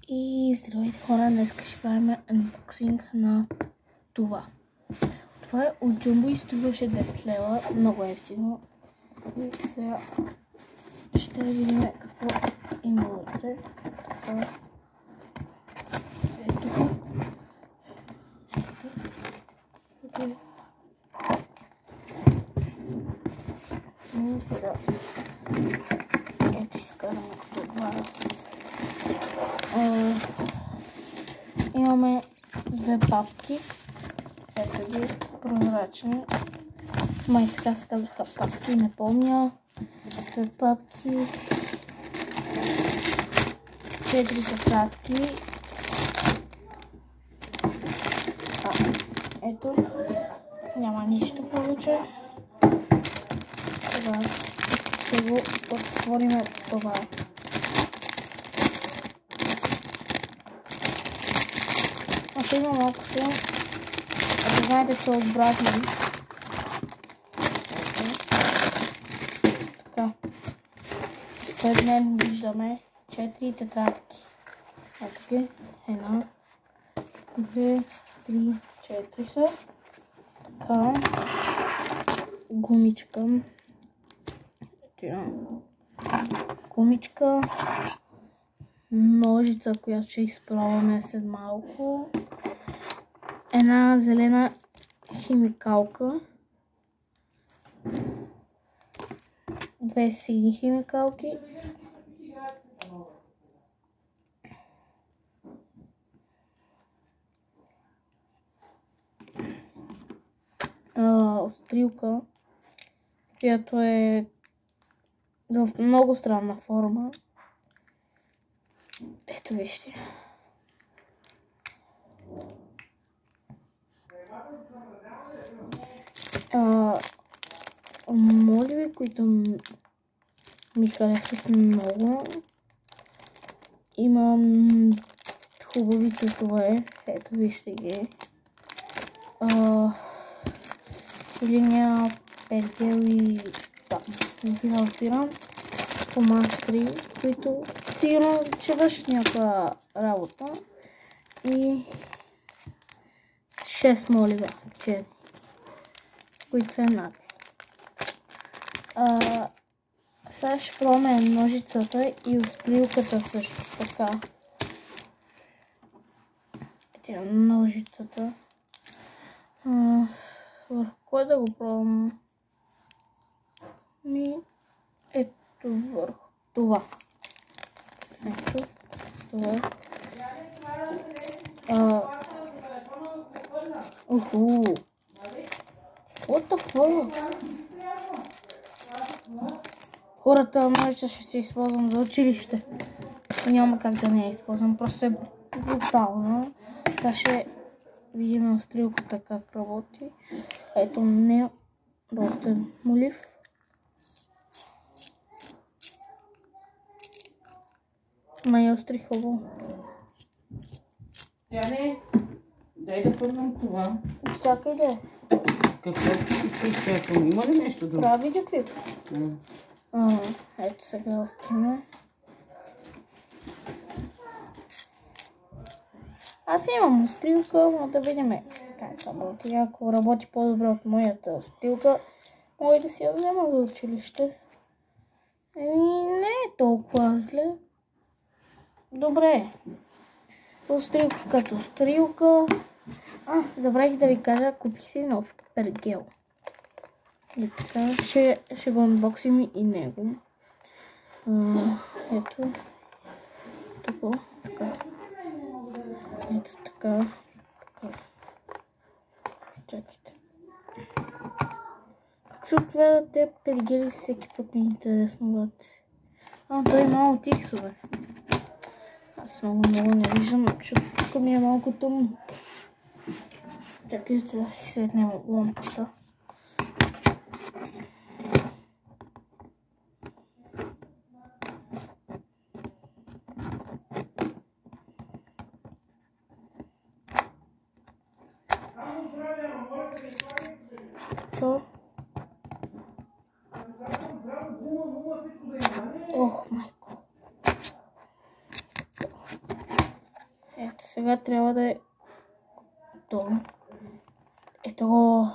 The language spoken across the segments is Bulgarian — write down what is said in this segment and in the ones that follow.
И здравейте хора, днес ще правим анбоксинг на това. Това е от Jumbo и струваше 10 лева, много ефтино. И сега ще видим какво има вътре. Така. Ето. И сега ето изкараме като вас. Имаме две папки. Ето ги, прозрачни. Май така се казваха папки, не помня. Две папки. 4 тетрадки. Ето. Няма нищо повече. Сега ще го отворим това. Ако има малко филм, ако знаете, че от брат ми. Така. Пред мен виждаме 4 тетрадки. Ето ги. 1, 2, 3, 4 са. Така. Гумичка. Гумичка. Ножица, която ще изпробваме след малко. Една зелена химикалка. Две сини химикалки. Острилка, която е в много странна форма. Ето вижте. Моливи, които ми харесват много. Имам хубави цветове. Ето вижте ги. Линия, пергел и не финансирам. Фломастри, които сигурно ще вършат някаква работа. И 6 молива, 4, които са еднакви. Сега ще пробваме ножицата и острилката също така. Ето ножицата. Върху кой да го пробвам? Ето върху това. Ето това. What the fuck? Хората ножица ще се използвам за училище. Няма как да не я използвам, просто е брутално. Сега ще видим острилката как работи. Ето не ростен молив. Май остри хубаво. Тяне, дай да пърнам това. Изчакай да. Какво ще изчакам? Има ли нещо друго? Прави да пип. Ето сега остриме. Аз имам острилка, но да видим как работи. Ако работи по-добре от моята острилка, мога да си я взема за училище. Не е толкова зле. Добре. Острилка като острилка. Забравих да ви кажа, купих си нов пергел. И така, ще го анбоксим и него. Ето. Тук, така. Ето така. Чакайте. Как се отварят те пергели, всеки път ми е интересно, бате. Той е малко тиксове. Аз много не виждам, защото тук ми е малко тъмно. Чакайте да си светнем лампата. Ох, майко. Сега трябва да е готово. Ето го.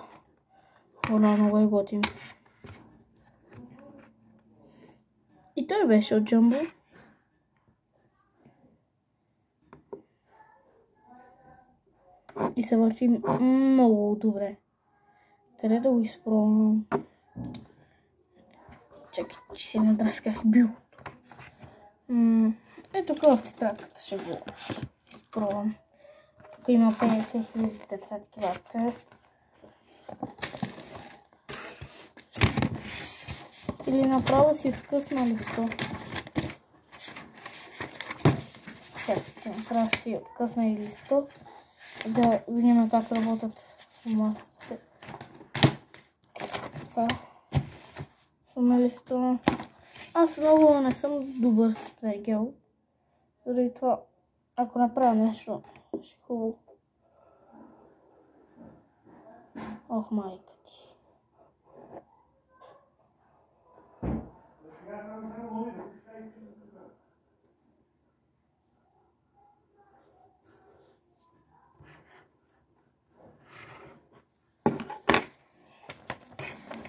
Хора, много е готин. И той беше от Джамбо. И се върти много добре. Къде да го изпробвам? Чакай, че си надрасках бюрото. Ето тук в тетрадката ще го изпробвам. Тук има 50 000 тетрадки вътре. Или направо си откъсна листо. Чакайте, направо си откъсна и листо. Да видим как работят масите. Така. Сме листо. Аз много не съм добър с пергел. Заради това, ако направя нещо, ще е хубаво. Ох, майка ти.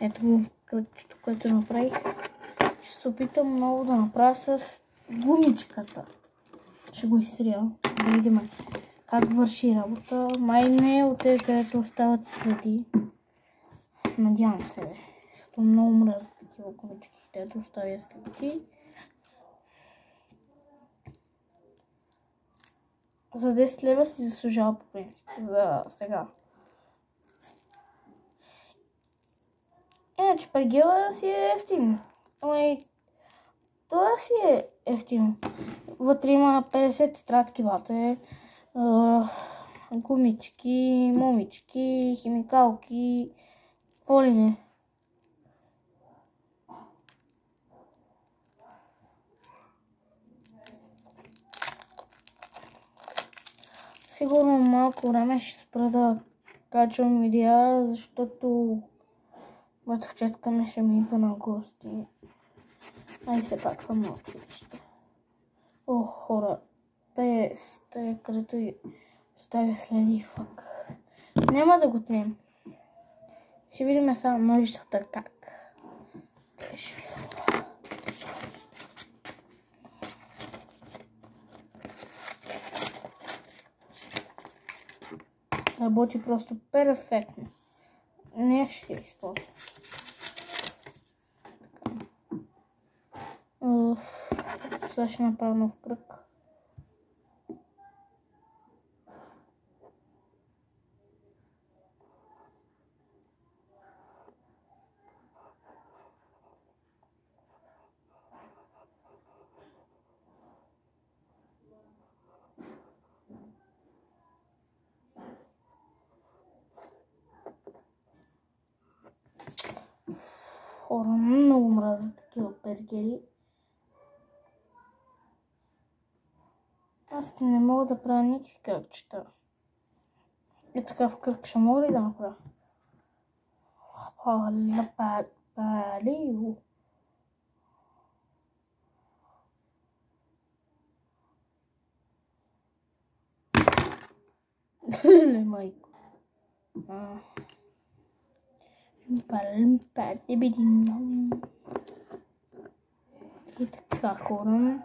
Ето го кръгчето, което направих. Ще се опитам много да направя с гумичката. Ще го изстрия. Да видим как върши работа. Май не е от тези, където остават следи. Надявам се, защото много мразя такива гумички, където оставя следи. За 10 лева си заслужава по принцип. За сега. Иначе пергела си е ефтин. Това си е ефтин. Вътре има 50 тетрадки вътре. Гумички, момички, химикалки. Какво ли не? Сигурно малко време ще спра да качвам видеа, защото братовчетка ми ще ми идва на гости. Ай, все пак съм на училище. Ох, хора, тая където и оставя следи, фак. Няма да го тнем. Ще видим сега ножицата как. Работи просто перфектно. Не ще се използва. Сега ще направя нов кръг. Хора, много мразя такива пергели. Аз не мога да правя никакви кръгчета. И такъв кръг ще мога ли да направя? Палио. Леле, майко. И така, хора.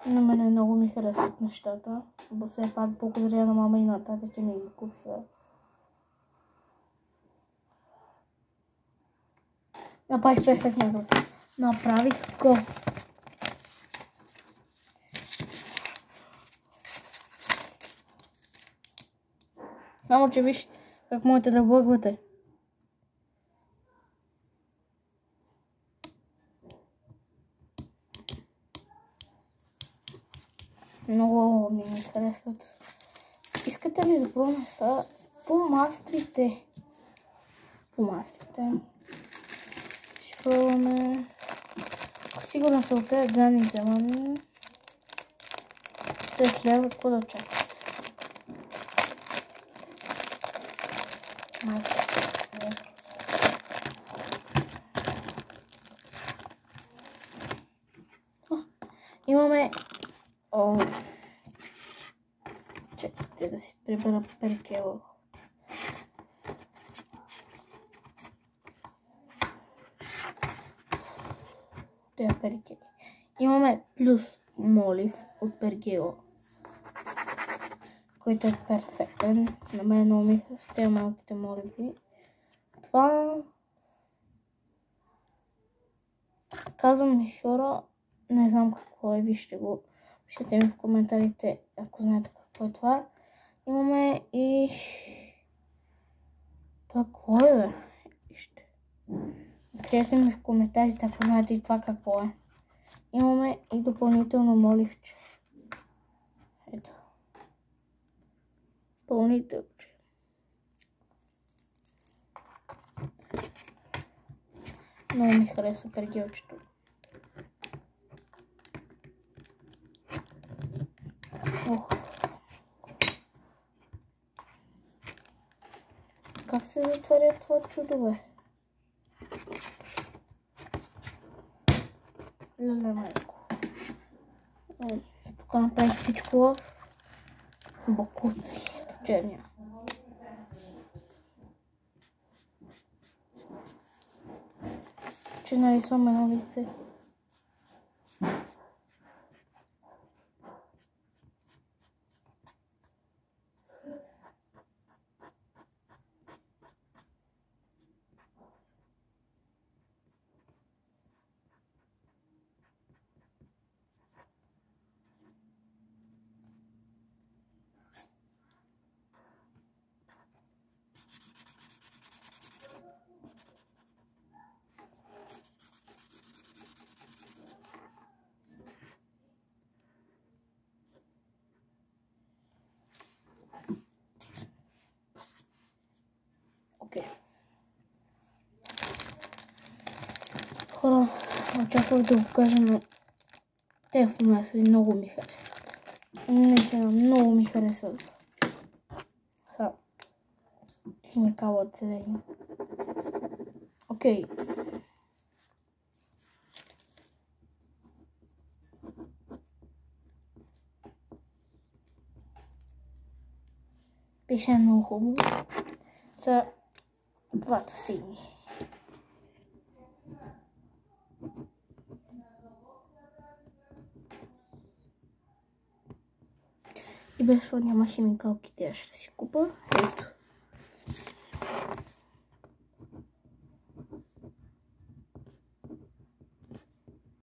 На мене много ми харесват нещата. Все пак благодаря на мама и на тата, че ми ги купиха. Направих перфектно. Направих го. Само че виж как можете да бъгвате. Много ми харесват. Искате ли да пробваме са помастрите? Ще пробваме. Сигурно са от тези данните, ама те следва какво да очакват. Имаме чакайте да си прибера перкела. Тея перкели. Имаме плюс молив от пергела, който е перфектен. На мен много ми харесва тези малките моливи. Това казвам ми хора, не знам какво е, вижте го. Пишете ми в коментарите, ако знаете какво е това. Имаме и... Това какво е, бе? Вижте. Пишете ми в коментарите, ако знаете и това какво е. Имаме и допълнително моливче. Ето. Допълнителче. Много ми хареса пергелчето. Ох. Как се затваря това чудо, бе? Леле майко. Тук направих всичко в бокуци. Ето черния. Че нарисувам едно лице. Хора, очаквах да го кажа, но те в момента много ми харесват. Наистина, много ми харесват. Сега, химикалът зелени. Окей. Пише много хубаво. Са двата сини. И без това няма химикалките, аз ще си купа. Ето.